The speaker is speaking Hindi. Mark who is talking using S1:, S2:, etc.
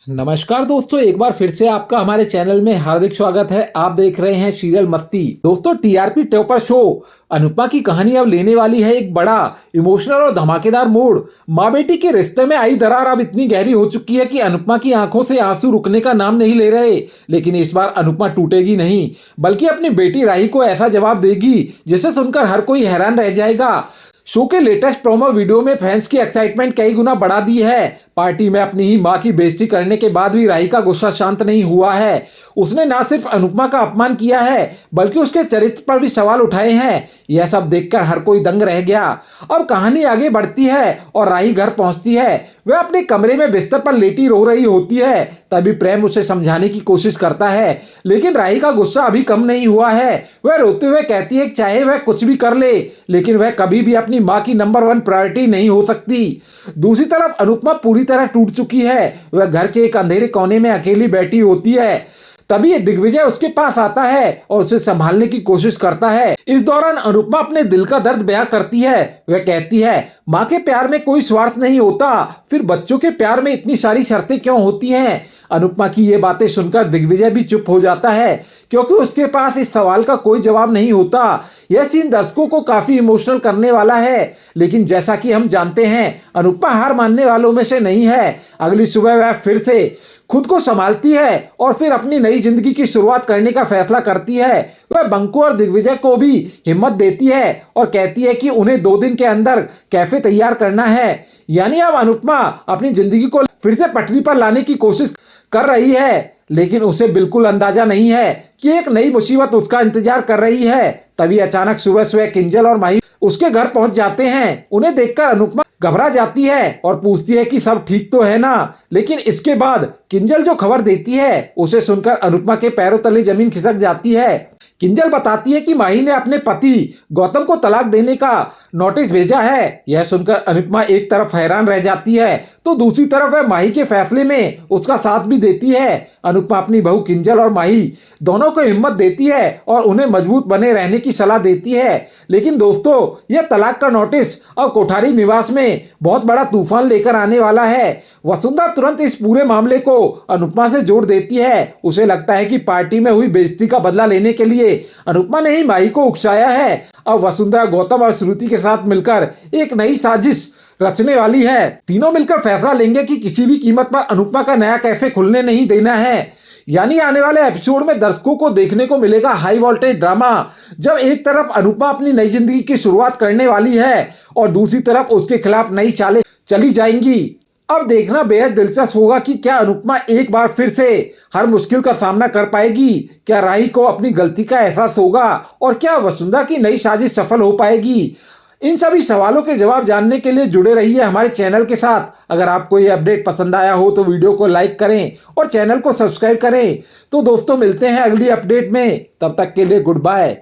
S1: नमस्कार दोस्तों, एक बार फिर से आपका हमारे चैनल में हार्दिक स्वागत है। आप देख रहे हैं सीरियल मस्ती। दोस्तों, टीआरपी टॉपर शो अनुपमा की कहानी अब लेने वाली है एक बड़ा इमोशनल और धमाकेदार मोड़। माँ बेटी के रिश्ते में आई दरार अब इतनी गहरी हो चुकी है कि अनुपमा की आंखों से आंसू रुकने का नाम नहीं ले रहे। लेकिन इस बार अनुपमा टूटेगी नहीं, बल्कि अपनी बेटी राही को ऐसा जवाब देगी जिसे सुनकर हर कोई हैरान रह जाएगा। शो के लेटेस्ट प्रोमो वीडियो में फैंस की एक्साइटमेंट कई गुना बढ़ा दी है। पार्टी में अपनी ही मां की बेइज्जती करने के बाद भी राही का गुस्सा शांत नहीं हुआ है। उसने ना सिर्फ अनुपमा का अपमान किया है, बल्कि उसके चरित्र पर भी सवाल उठाए हैं। यह सब देखकर हर कोई दंग रह गया। अब कहानी आगे बढ़ती है और राही घर पहुंचती है। वह अपने कमरे में बिस्तर पर लेटी रो रही होती है। तभी प्रेम उसे समझाने की कोशिश करता है, लेकिन राही का गुस्सा अभी कम नहीं हुआ है। वह रोते हुए कहती है कि चाहे वह कुछ भी कर ले, लेकिन वह कभी भी अपनी मां की नंबर 1 प्रायोरिटी नहीं हो सकती। दूसरी तरफ अनुपमा पूरी तरह टूट चुकी है। वह घर के एक अंधेरे कोने में अकेली बैठी होती है। तभी दिग्विजय उसके पास आता है और उसे संभालने की कोशिश करता है। इस दौरान अनुपमा अपने दिल का दर्द बयां करती है। वह कहती है, माँ के प्यार में कोई स्वार्थ नहीं होता, फिर बच्चों के प्यार में इतनी सारी शर्तें क्यों होती हैं? अनुपमा की ये बातें सुनकर दिग्विजय भी चुप हो जाता है, क्योंकि उसके पास इस सवाल का कोई जवाब नहीं होता। यह सीन दर्शकों को काफी इमोशनल करने वाला है, लेकिन जैसा कि हम जानते हैं, अनुपमा हार मानने वालों में से नहीं है। अगली सुबह वह फिर से खुद को संभालती है और फिर अपनी नई जिंदगी की शुरुआत करने का फैसला करती है। वह बंकू और दिग्विजय को भी हिम्मत देती है और कहती है कि उन्हें 2 दिन के अंदर कैफे तैयार करना है। यानी अब अनुपमा अपनी जिंदगी को फिर से पटरी पर लाने की कोशिश कर रही है, लेकिन उसे बिल्कुल अंदाजा नहीं है कि एक नई मुसीबत उसका इंतजार कर रही है। तभी अचानक सुबह सुबह किंजल और माही उसके घर पहुंच जाते हैं। उन्हें देखकर अनुपमा घबरा जाती है और पूछती है कि सब ठीक तो है ना। लेकिन इसके बाद किंजल जो खबर देती है, उसे सुनकर अनुपमा के पैरों तले जमीन खिसक जाती है। किंजल बताती है कि माही ने अपने पति गौतम को तलाक देने का नोटिस भेजा है। यह सुनकर अनुपमा एक तरफ हैरान रह जाती है, तो दूसरी तरफ वह माही के फैसले में उसका साथ भी देती है। अनुपमा अपनी बहू किंजल और माही दोनों को हिम्मत देती है और उन्हें मजबूत बने रहने की सलाह देती है। लेकिन दोस्तों, यह तलाक का नोटिस अब कोठारी निवास में बहुत बड़ा तूफान लेकर आने वाला है। वसुंधरा तुरंत इस पूरे मामले को अनुपमा से जोड़ देती है। उसे लगता है कि पार्टी में हुई बेइज्जती का बदला लेने के लिए अनुपमा ने ही माही को उकसाया है। अब वसुंधरा गौतम और श्रुति के साथ मिलकर एक नई साजिश रचने वाली है। तीनों मिलकर फैसला लेंगे कि किसी भी कीमत पर अनुपमा का नया कैफे खुलने नहीं देना है। यानी आने वाले एपिसोड में दर्शकों को देखने को मिलेगा हाई वोल्टेज ड्रामा, जब एक तरफ अनुपमा अपनी नई जिंदगी की शुरुआत करने वाली है और दूसरी तरफ उसके खिलाफ नई चालें चली जाएंगी। अब देखना बेहद दिलचस्प होगा कि क्या अनुपमा एक बार फिर से हर मुश्किल का सामना कर पाएगी, क्या राही को अपनी गलती का एहसास होगा और क्या वसुंधरा की नई साजिश सफल हो पाएगी। इन सभी सवालों के जवाब जानने के लिए जुड़े रहिए हमारे चैनल के साथ। अगर आपको ये अपडेट पसंद आया हो तो वीडियो को लाइक करें और चैनल को सब्सक्राइब करें। तो दोस्तों, मिलते हैं अगली अपडेट में। तब तक के लिए गुड बाय।